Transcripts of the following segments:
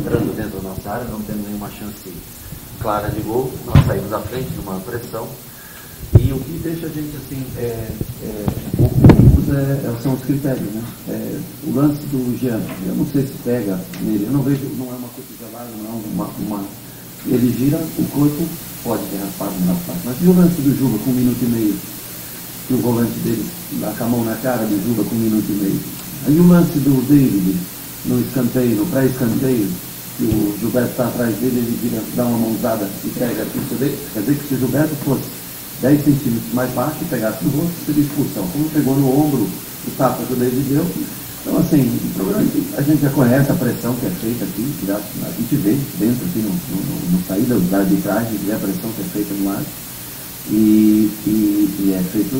entrando dentro da nossa área, não tendo nenhuma chance clara de gol, nós saímos à frente de uma pressão. E o que deixa a gente assim, um pouco confuso são os critérios, né? O lance do Jean, eu não sei se pega nele, eu não vejo, não é uma cotovelada, não é uma. Ele gira o corpo, pode ter raspado, não raspado. Mas e o lance do Juba com 1 minuto e meio? Que o volante dele dá com a mão na cara do Juba com 1 minuto e meio. Aí o lance do David no escanteio, no pré-escanteio, que o Gilberto está atrás dele, ele vira, dá uma mãozada e pega aqui. Quer dizer que se o Gilberto fosse 10 centímetros mais baixo e pegasse no rosto, seria expulsão. Como pegou no ombro o tapa que o David deu. Então, assim, o programa, a gente já conhece a pressão que é feita aqui, a gente vê dentro aqui no saída da arbitragem, vê a pressão que é feita no ar. E é feito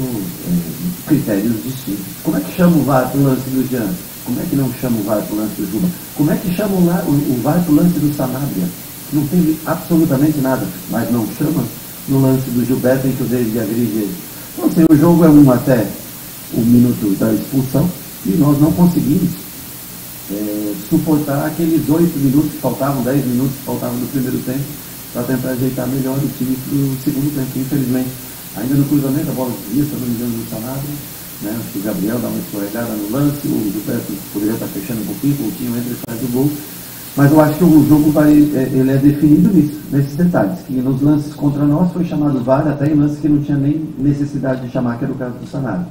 critérios distintos. Como é que chama o VAR para o lance do Jean? Como é que não chama o VAR para o lance do Juba? Como é que chama o VAR para o lance do Sanabria? Não tem absolutamente nada, mas não chama no lance do Gilberto em que o David agride ele. Então, assim, o jogo é 1 até o minuto da expulsão e nós não conseguimos suportar aqueles 8 minutos que faltavam, 10 minutos que faltavam do primeiro tempo, para tentar ajeitar melhor o time para o segundo tempo. Infelizmente, ainda no cruzamento, a bola desvia, se eu não me engano, no Sanabria, né? Acho que o Gabriel dá uma escorregada no lance, o Gilberto poderia estar fechando um pouquinho, o Coutinho entra e faz o gol. Mas eu acho que o jogo ele é definido nisso, nesses detalhes, que nos lances contra nós foi chamado VAR, até em lances que não tinha nem necessidade de chamar, que era o caso do Sanabria.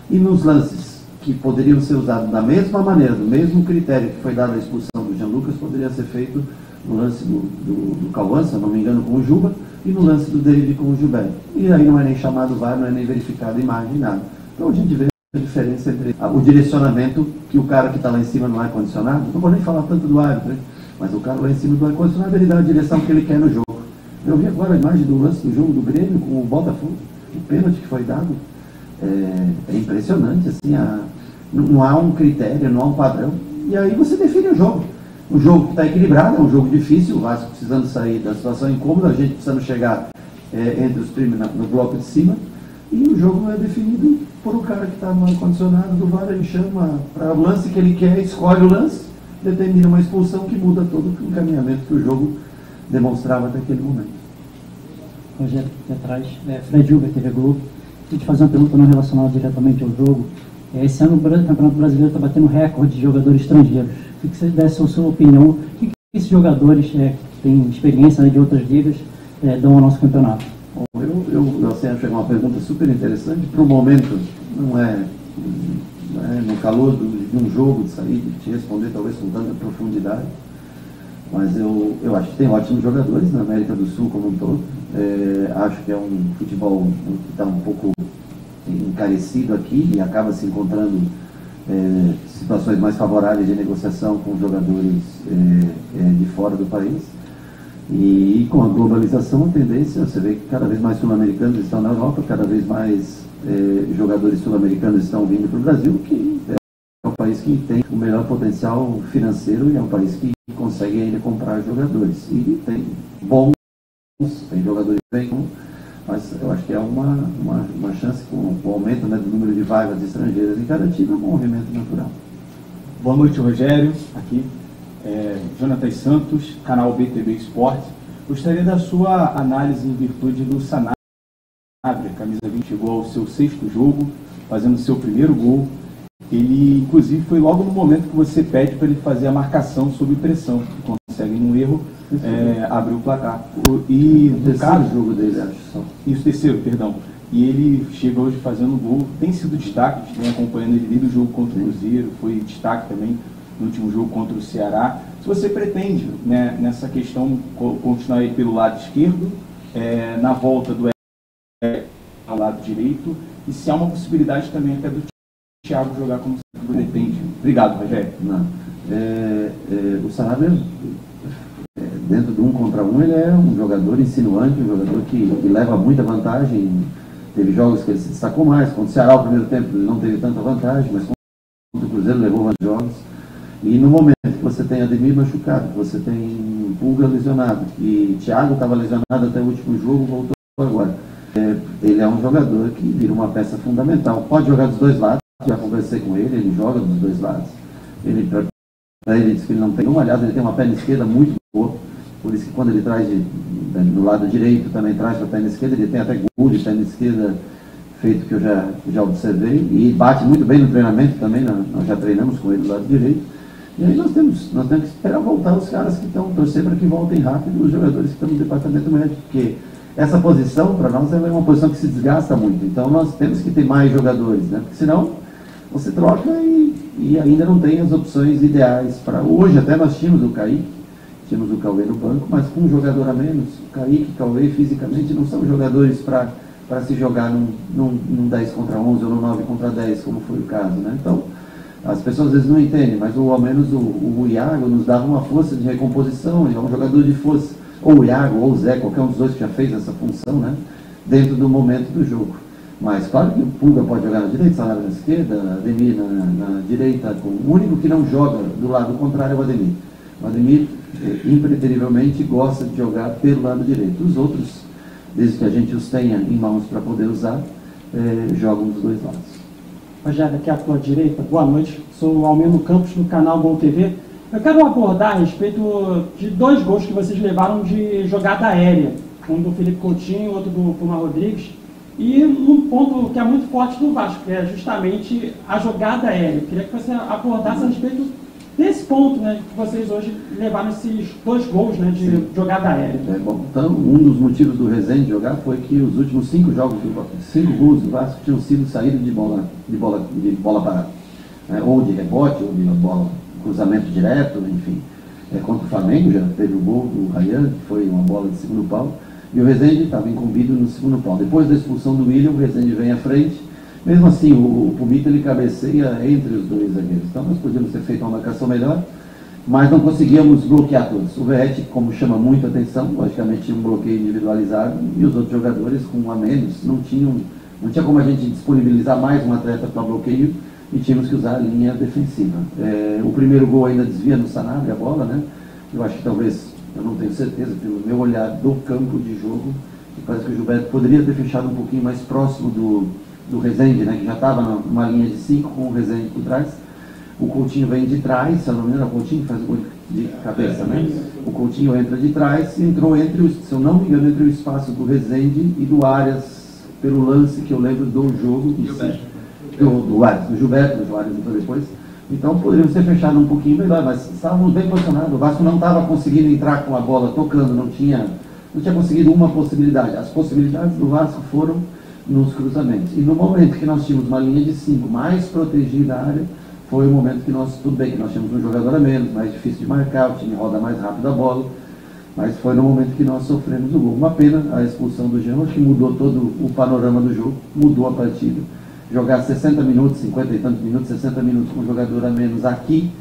E nos lances que poderiam ser usados da mesma maneira, do mesmo critério que foi dado a expulsão do Jean Lucas, poderia ser feito no lance do Cauã, se eu não me engano, com o Juba, e no lance do David com o Gilberto. E aí não é nem chamado VAR, não é nem verificado a imagem, nada. Então a gente vê a diferença entre o direcionamento que o cara que está lá em cima no ar-condicionado, não vou nem falar tanto do árbitro, mas o cara lá em cima do ar-condicionado, ele dá a direção que ele quer no jogo. Eu vi agora a imagem do lance do jogo do Grêmio com o Botafogo, o pênalti que foi dado, é impressionante, assim, não há um critério, não há um padrão, e aí você define o jogo. Um jogo que está equilibrado, é um jogo difícil, o Vasco precisando sair da situação incômoda, a gente precisando chegar entre os primeiros no bloco de cima, e o jogo é definido por um cara que está no ar-condicionado do VAR, ele chama para o lance que ele quer, escolhe o lance, determina uma expulsão que muda todo o encaminhamento que o jogo demonstrava até aquele momento. Rogério, aqui atrás, Fred Uber, TV Globo. Queria te fazer uma pergunta não relacionada diretamente ao jogo. Esse ano o Campeonato Brasileiro está batendo recorde de jogadores estrangeiros. Queria que você desse a sua opinião. O que esses jogadores que têm experiência de outras ligas dão ao nosso campeonato? Bom, eu achei uma pergunta super interessante. Para o momento, não é no calor de um jogo de sair, de te responder talvez com tanta profundidade, mas eu acho que tem ótimos jogadores na América do Sul como um todo. Acho que é um futebol que está um pouco encarecido aqui e acaba se encontrando situações mais favoráveis de negociação com jogadores de fora do país. E com a globalização, a tendência, você vê que cada vez mais sul-americanos estão na Europa, cada vez mais jogadores sul-americanos estão vindo para o Brasil, que é um país que tem o melhor potencial financeiro e é um país que consegue ainda comprar jogadores. E tem bons, tem jogadores bem bons, mas eu acho que é uma chance com o aumento, né, do número de vagas estrangeiras em cada time, é um movimento natural. Boa noite, Rogério. Aqui, Jonatas Santos, canal BTB Esporte. Gostaria da sua análise em virtude do Sanabria, camisa 20, chegou ao seu 6º jogo, fazendo seu primeiro gol. Ele, inclusive, foi logo no momento que você pede para ele fazer a marcação sob pressão, que consegue, num erro, abrir o placar. E no caso, jogo dele, acho só. Isso, terceiro, perdão. E ele chega hoje fazendo gol, tem sido destaque, vem acompanhando ele desde o jogo contra o Cruzeiro, foi destaque também no último jogo contra o Ceará. Se você pretende, né, nessa questão, continuar aí pelo lado esquerdo, na volta do ao lado direito, e se há uma possibilidade também até do Thiago jogar como você pretende. Obrigado, Rogério. Não. O Sanabria, dentro do 1 contra 1, ele é um jogador insinuante, um jogador que leva muita vantagem. Teve jogos que ele se destacou mais. Contra o Ceará, o primeiro tempo, ele não teve tanta vantagem, mas contra o Cruzeiro levou mais jogos. E no momento que você tem Ademir machucado, que você tem Pulga lesionado, e Thiago estava lesionado até o último jogo, voltou agora. Ele é um jogador que vira uma peça fundamental. Pode jogar dos dois lados, já conversei com ele, ele joga dos dois lados. Ele ele diz que ele não tem aliás, ele tem uma perna esquerda muito boa, por isso que quando ele traz do lado direito, também traz para a perna esquerda, ele tem até gol de perna esquerda feito que eu já observei, e bate muito bem no treinamento também, nós já treinamos com ele do lado direito. E aí nós temos que esperar voltar os caras que estão, torcer para que voltem rápido os jogadores que estão no departamento médico, porque essa posição, para nós, é uma posição que se desgasta muito. Então nós temos que ter mais jogadores, né? Porque senão você troca e ainda não tem as opções ideais para... Hoje até nós tínhamos o Kaique, tínhamos o Cauê no banco, mas com um jogador a menos. O Kaique e o Cauê fisicamente não são jogadores para se jogar num 10 contra 11 ou no 9 contra 10, como foi o caso, né? Então, as pessoas às vezes não entendem, mas ao menos o Iago nos dava uma força de recomposição, ele é um jogador de força, ou o Iago, ou o Zé, qualquer um dos dois que já fez essa função, né? Dentro do momento do jogo. Mas claro que o Pulga pode jogar na direita, Sanabria na esquerda, Ademir na direita, o único que não joga do lado contrário é o Ademir. O Ademir, impreterivelmente, gosta de jogar pelo lado direito. Os outros, desde que a gente os tenha em mãos para poder usar, jogam dos dois lados. Rogério, aqui à tua direita, boa noite. Sou o Almeno Campos, do canal Bom TV. Eu quero abordar a respeito de 2 gols que vocês levaram de jogada aérea. Um do Felipe Coutinho, outro do Puma Rodrigues. E num ponto que é muito forte do Vasco, que é justamente a jogada aérea. Eu queria que você abordasse a respeito desse ponto, né, que vocês hoje levaram esses 2 gols, né, de Sim. jogada aérea. Bom, então, um dos motivos do Rezende jogar foi que os últimos 5 jogos, 5 gols do Vasco tinham sido saídos de bola parada. Ou de rebote, ou de bola, cruzamento direto, enfim. Contra o Flamengo já teve o gol do Ryan, que foi uma bola de segundo pau, e o Rezende estava incumbido no segundo pau. Depois da expulsão do William, o Rezende vem à frente. Mesmo assim, o Pumita ele cabeceia entre os 2 zagueiros. Então nós podíamos ter feito uma marcação melhor, mas não conseguíamos bloquear todos. O Verratti, como chama muito a atenção, logicamente tinha um bloqueio individualizado, e os outros jogadores com um a menos não tinha como a gente disponibilizar mais um atleta para bloqueio, e tínhamos que usar a linha defensiva. O primeiro gol ainda desvia no Sanabria a bola, né? Eu acho que talvez, eu não tenho certeza, pelo meu olhar do campo de jogo, que parece que o Gilberto poderia ter fechado um pouquinho mais próximo do Rezende, né, que já estava numa linha de 5 com o Rezende por trás. O Coutinho vem de trás, se eu não me engano, o Coutinho faz o gol de cabeça, né? O Coutinho entra de trás e entrou se eu não me engano, entre o espaço do Rezende e do Arias, pelo lance que eu lembro do jogo do Arias, do Gilberto, do Arias entrou depois. Então poderíamos ter fechado um pouquinho melhor, mas estávamos bem posicionados. O Vasco não estava conseguindo entrar com a bola tocando, não tinha conseguido uma possibilidade. As possibilidades do Vasco foram nos cruzamentos. E no momento que nós tínhamos uma linha de 5 mais protegida a área, foi o momento que tudo bem, que nós tínhamos um jogador a menos, mais difícil de marcar, o time roda mais rápido a bola, mas foi no momento que nós sofremos o gol. Uma pena a expulsão do Jean, que mudou todo o panorama do jogo, mudou a partida. Jogar 60 minutos, 50 e tantos minutos, 60 minutos com um jogador a menos aqui,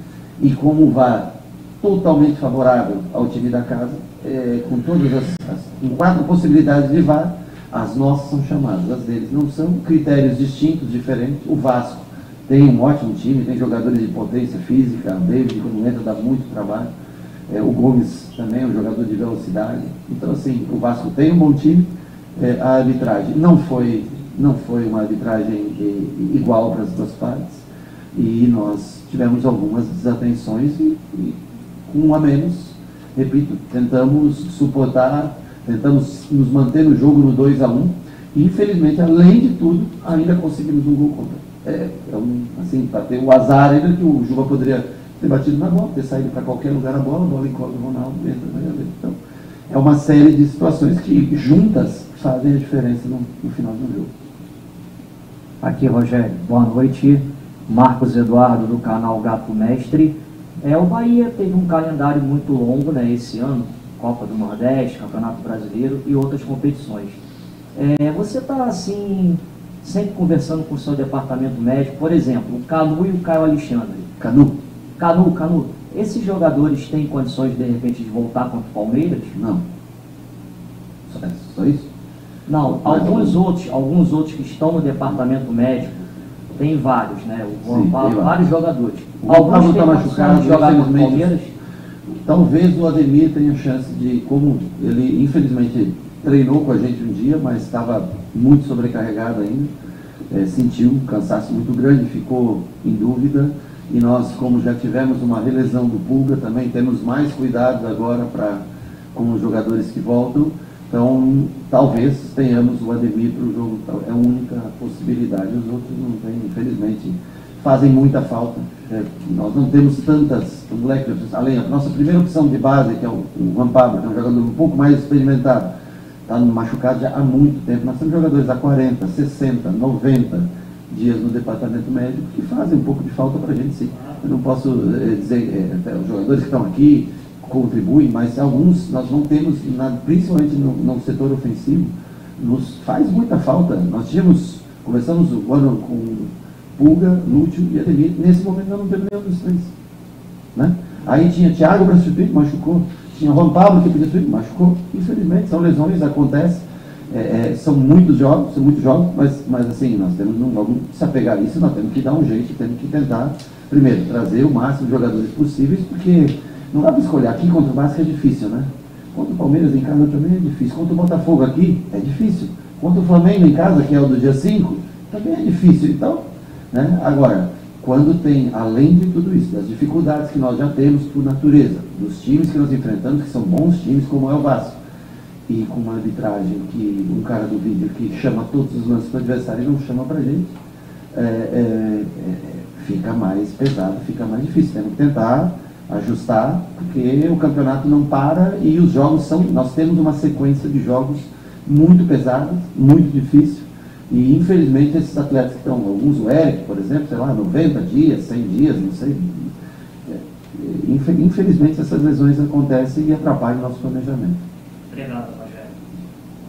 e com o VAR totalmente favorável ao time da casa, com todas com 4 possibilidades de VAR, as nossas são chamadas, as deles não são, critérios distintos, diferentes. O Vasco tem um ótimo time, tem jogadores de potência física, o David, quando entra, dá muito trabalho. O Gomes também é um jogador de velocidade. Então, assim, o Vasco tem um bom time. A arbitragem não foi uma arbitragem igual para as 2 partes. E nós tivemos algumas desatenções e com um a menos, repito, tentamos suportar, tentamos nos manter no jogo no 2-1 e, infelizmente, além de tudo, ainda conseguimos um gol contra. Assim, para ter o azar ainda que o Juba poderia ter batido na bola, ter saído para qualquer lugar a bola encosta o Ronaldo, entra na gaveta. Então, é uma série de situações que juntas fazem a diferença no final do jogo. Aqui, Rogério, boa noite. Marcos Eduardo, do canal Gato Mestre. O Bahia teve um calendário muito longo, né, esse ano, Copa do Nordeste, Campeonato Brasileiro e outras competições. Você está, assim, sempre conversando com o seu departamento médico, por exemplo, o Canu e o Caio Alexandre. Canu. Esses jogadores têm condições, de repente, de voltar contra o Palmeiras? Não. Só isso? Não, alguns outros que estão no departamento médico, tem vários, né? Vários jogadores. Alguns estão machucados, jogar contra o Palmeiras. Talvez o Ademir tenha chance de, como ele infelizmente treinou com a gente um dia, mas estava muito sobrecarregado ainda, sentiu um cansaço muito grande, ficou em dúvida, e nós, como já tivemos uma relesão do Pulga, também temos mais cuidados agora com os jogadores que voltam. Então, talvez tenhamos o Ademir para o jogo, é a única possibilidade. Os outros não têm, infelizmente, fazem muita falta. Nós não temos tantas moleques, além da nossa primeira opção de base, que é o Juan Pablo, que é um jogador um pouco mais experimentado, está machucado já há muito tempo. Nós temos jogadores há 40, 60, 90 dias no departamento médico que fazem um pouco de falta para a gente, sim. Eu não posso dizer, os jogadores que estão aqui contribuem, mas alguns nós não temos, principalmente no setor ofensivo, nos faz muita falta. Nós começamos o ano com Pulga, Lúcio e Ademir. Nesse momento nós não temos nenhum dos três, né? Aí tinha Thiago para substituir, machucou. Tinha Juan Pablo que podia substituir, machucou. Infelizmente, são lesões, acontece. São muitos jogos, mas assim, nós temos se apegar a isso, nós temos que dar um jeito, temos que tentar, primeiro, trazer o máximo de jogadores possíveis, porque não dá para escolher. Aqui contra o Vasco é difícil, né? Contra o Palmeiras em casa também é difícil. Contra o Botafogo aqui é difícil. Contra o Flamengo em casa, que é o do dia 5, também é difícil. Então, né? Agora, quando tem, além de tudo isso, das dificuldades que nós já temos por natureza, dos times que nós enfrentamos, que são bons times, como é o Vasco, e com uma arbitragem que um cara do vídeo que chama todos os lances para o adversário e não chama para a gente, fica mais pesado, fica mais difícil. Temos que tentar ajustar, porque o campeonato não para e os jogos nós temos uma sequência de jogos muito pesados, muito difícil, e infelizmente esses atletas que estão, alguns, o Eric, por exemplo, sei lá, 90 dias, 100 dias, não sei, infelizmente essas lesões acontecem e atrapalham o nosso planejamento. Obrigado, Rogério.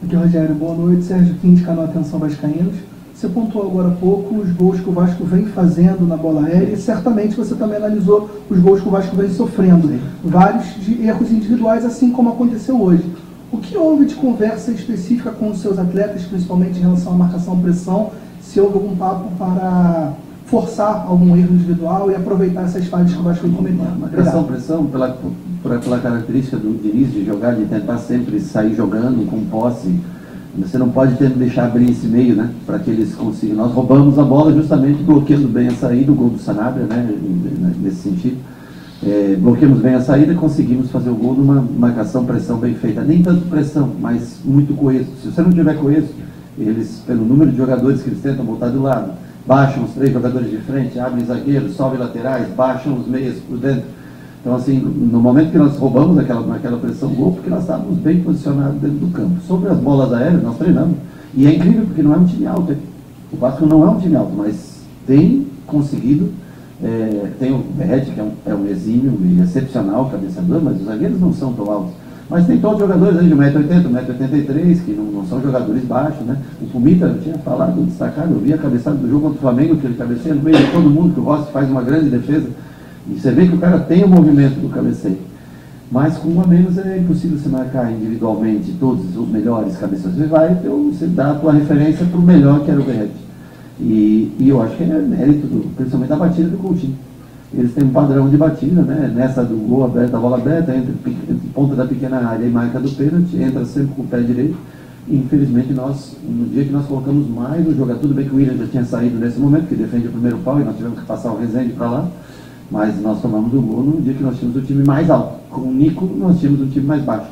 Aqui, Rogério, boa noite. Sérgio Quim, de canal Atenção Vascaínos. Você pontuou agora há pouco os gols que o Vasco vem fazendo na bola aérea e certamente você também analisou os gols que o Vasco vem sofrendo. Sim. Vários de erros individuais, assim como aconteceu hoje. O que houve de conversa específica com os seus atletas, principalmente em relação à marcação-pressão? Se houve algum papo para forçar algum erro individual e aproveitar essas falhas que o Vasco vem cometendo? Marcação-pressão, pela característica do Diniz de jogar, de tentar sempre sair jogando com posse, você não pode deixar abrir esse meio, né, para que eles consigam. Nós roubamos a bola justamente bloqueando bem a saída, o gol do Sanabria, né, nesse sentido. Bloqueamos bem a saída e conseguimos fazer o gol numa marcação-pressão bem feita. Nem tanto pressão, mas muito coeso. Se você não tiver coeso, eles, pelo número de jogadores que eles tentam botar do lado, baixam os 3 jogadores de frente, abrem zagueiros, sobem laterais, baixam os meias por dentro. Então, assim, no momento que nós roubamos aquela pressão gol, porque nós estávamos bem posicionados dentro do campo. Sobre as bolas aéreas, nós treinamos. E é incrível, porque não é um time alto. O Vasco não é um time alto, mas tem conseguido. Tem o Berretti, que é um exímio e excepcional cabeceador, mas os zagueiros não são tão altos. Mas tem todos os jogadores aí de 1,80m, 1,83m, que não são jogadores baixos, né? O Pumita, eu tinha falado, destacado, eu vi a cabeçada do jogo contra o Flamengo, que ele cabeceia no meio de todo mundo, que o Rossi faz uma grande defesa. E você vê que o cara tem o movimento do cabeceio. Mas com um a menos é impossível você marcar individualmente todos os melhores cabeceadores. Você dá a tua referência para o melhor, que era o Berretti. E eu acho que é mérito, principalmente da batida do Coutinho. Eles têm um padrão de batida, né? Nessa do gol aberto, a bola aberta, entre ponta da pequena área e marca do pênalti, entra sempre com o pé direito. E infelizmente no dia que nós colocamos mais um jogador, tudo bem que o William já tinha saído nesse momento, que defende o primeiro pau, e nós tivemos que passar o Rezende para lá. Mas nós tomamos o gol no dia que nós tínhamos o time mais alto. Com o Nico, nós tínhamos um time mais baixo.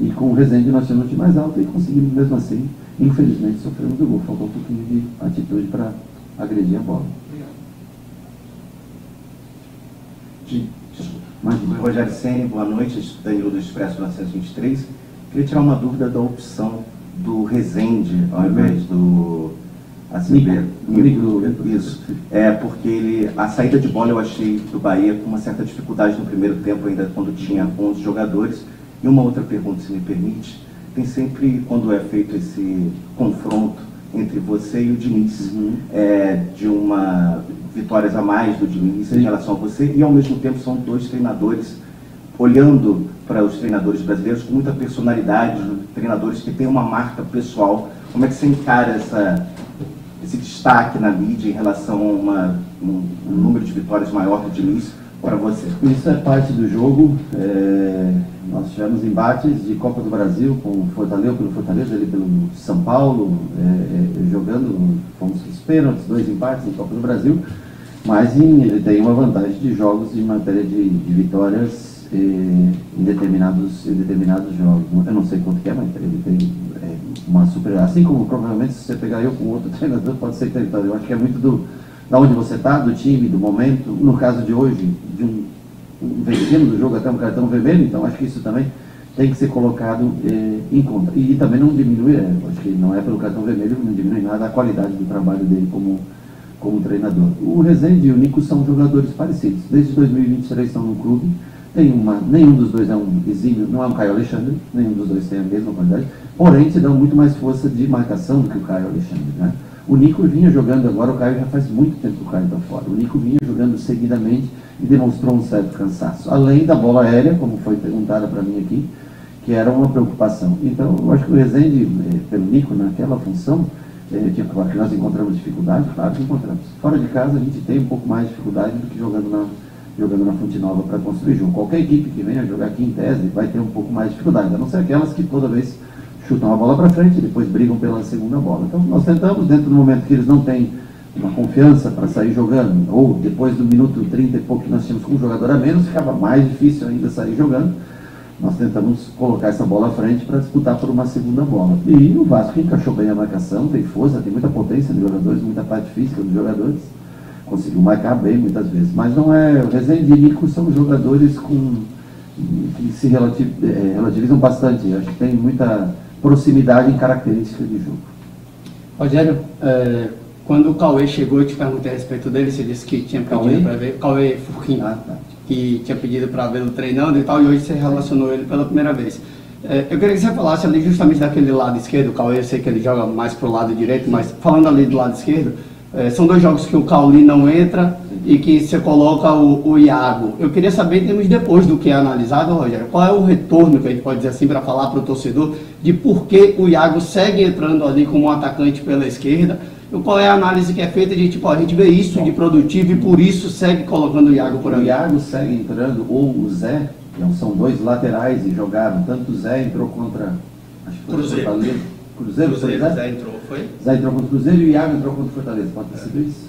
E com o Rezende, nós tínhamos um time mais alto e conseguimos, mesmo assim, infelizmente, sofremos o gol. Faltou um pouquinho de atitude para agredir a bola. Obrigado. Rogério Ceni, boa noite. Danilo do Expresso 923. Queria tirar uma dúvida da opção do Rezende ao invés do ACB. Isso. Porque a saída de bola eu achei do Bahia com uma certa dificuldade no primeiro tempo, ainda quando tinha 11 jogadores. E uma outra pergunta, se me permite, tem sempre, quando é feito esse confronto entre você e o Diniz, de uma vitórias a mais do Diniz em relação a você, e ao mesmo tempo são 2 treinadores olhando para os treinadores brasileiros com muita personalidade, treinadores que têm uma marca pessoal. Como é que você encara esse destaque na mídia em relação a um número de vitórias maior do Diniz para você? Isso é parte do jogo. Nós tivemos embates de Copa do Brasil com o Fortaleza, ele pelo São Paulo, jogando, fomos os pênaltis, 2 empates em Copa do Brasil. Mas ele tem uma vantagem de jogos em matéria de vitórias em determinados jogos. Eu não sei quanto que é, mas ele tem uma super... Assim como provavelmente se você pegar eu com outro treinador, pode ser território. Eu acho que é muito da onde você está, do time, do momento. No caso de hoje, de um vencendo do jogo até um cartão vermelho, então acho que isso também tem que ser colocado em conta. E também não diminui, acho que não é pelo cartão vermelho, não diminui nada a qualidade do trabalho dele como treinador. O Rezende e o Nico são jogadores parecidos. Desde 2023 estão no clube. Nenhum dos dois é um exímio, não é um Caio Alexandre, nenhum dos dois tem a mesma qualidade, porém se dão muito mais força de marcação do que o Caio Alexandre, né? O Nico vinha jogando agora, o Caio já faz muito tempo que o Caio está fora. O Nico vinha jogando seguidamente e demonstrou um certo cansaço. Além da bola aérea, como foi perguntada para mim aqui, que era uma preocupação. Então, eu acho que o Rezende, pelo Nico, naquela função, claro que nós encontramos dificuldade, claro que encontramos. Fora de casa, a gente tem um pouco mais de dificuldade do que jogando na Fonte Nova para construir jogo. Qualquer equipe que venha jogar aqui em tese vai ter um pouco mais de dificuldade, a não ser aquelas que toda vez chutam a bola para frente e depois brigam pela segunda bola. Então, nós tentamos, dentro do momento que eles não têm uma confiança para sair jogando, ou depois do minuto 30 e pouco que nós tínhamos com um jogador a menos, ficava mais difícil ainda sair jogando. Nós tentamos colocar essa bola à frente para disputar por uma segunda bola. E o Vasco encaixou bem a marcação, tem força, tem muita potência de jogadores, muita parte física dos jogadores. Conseguiu marcar bem muitas vezes. Mas não é... O Rezende e Nico são jogadores que se relativizam bastante. Acho que tem muita proximidade em características de jogo. Rogério, quando o Cauê chegou, eu te perguntei a respeito dele, você disse que tinha pedido para ver... Cauê Furquim, que tinha pedido para vê-lo treinando e tal, e hoje você relacionou ele pela primeira vez. Eu queria que você falasse ali justamente daquele lado esquerdo. O Cauê, eu sei que ele joga mais para o lado direito, mas falando ali do lado esquerdo, são dois jogos que o Cauli não entra e que você coloca o Iago. Eu queria saber, em termos depois do que é analisado, Rogério, qual é o retorno, que a gente pode dizer assim, para falar para o torcedor, de por que o Iago segue entrando ali como um atacante pela esquerda, e qual é a análise que é feita de, tipo, a gente vê isso de produtivo e por isso segue colocando o Iago por ali. O Iago segue entrando, ou o Zé, que são dois laterais e jogaram, tanto o Zé entrou contra, acho que foi Cruzeiro. Cruzeiro, Zé entrou, foi? Zé entrou contra o Cruzeiro e o Iago entrou contra o Fortaleza. Pode ter sido isso?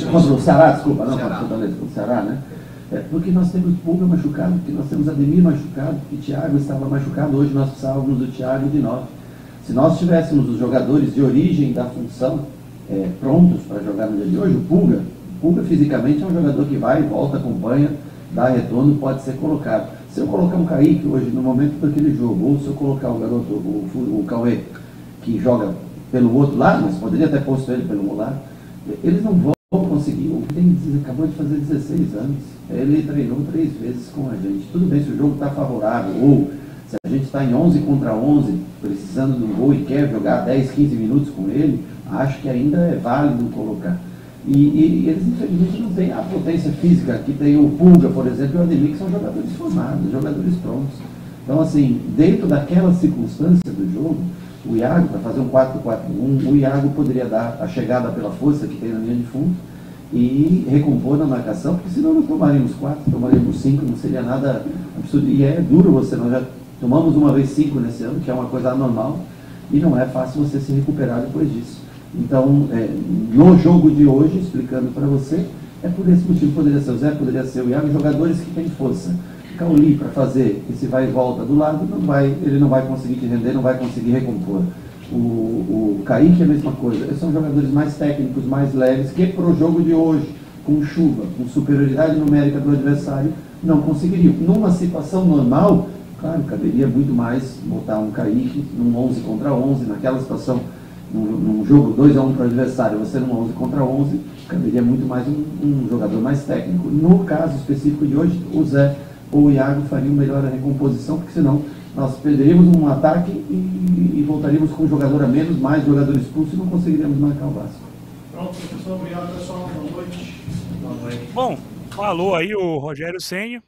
Contra o Ceará, desculpa, não contra o Fortaleza, contra o Ceará, né? Porque nós temos Pulga machucado, porque nós temos Ademir machucado, porque Thiago estava machucado. Hoje nós precisávamos do Thiago de 9. Se nós tivéssemos os jogadores de origem da função prontos para jogar no dia de hoje, o Pulga fisicamente é um jogador que vai, volta, acompanha, dá retorno, pode ser colocado. Se eu colocar um Kaique hoje no momento daquele jogo, ou se eu colocar o garoto, o Cauê, que joga pelo outro lado, mas poderia ter posto ele pelo um lado, eles não vão conseguir. O Dennis acabou de fazer 16 anos, ele treinou 3 vezes com a gente. Tudo bem se o jogo está favorável, ou se a gente está em 11 contra 11, precisando de um gol e quer jogar 10, 15 minutos com ele, acho que ainda é válido colocar. E eles, infelizmente, não têm a potência física que tem o Pulga, por exemplo, e o Ademir, que são jogadores formados, jogadores prontos. Então, assim, dentro daquela circunstância do jogo, o Iago, para fazer um 4-4-1, o Iago poderia dar a chegada pela força que tem na linha de fundo e recompor na marcação, porque senão nós tomaríamos 4, tomaríamos 5, não seria nada absurdo. E é duro nós já tomamos uma vez 5 nesse ano, que é uma coisa anormal, e não é fácil você se recuperar depois disso. Então, no jogo de hoje, explicando para você, por esse motivo, poderia ser o Zé, poderia ser o Iago, jogadores que têm força. Cauli, para fazer esse vai e volta do lado, ele não vai conseguir te render, não vai conseguir recompor. O Kaique é a mesma coisa. Eles são jogadores mais técnicos, mais leves, que para o jogo de hoje, com chuva, com superioridade numérica do adversário, não conseguiriam. Numa situação normal, claro, caberia muito mais botar um Kaique num 11 contra 11, naquela situação, num jogo 2-1 para o adversário, você num 11 contra 11, caberia muito mais um jogador mais técnico. No caso específico de hoje, o Zé ou o Iago fariam melhor a recomposição, porque senão nós perderíamos um ataque e voltaríamos com um jogador a menos, mais jogador expulso e não conseguiríamos marcar o Vasco. Pronto, professor, obrigado pessoal, boa noite. Bom, falou aí o Rogério Ceni,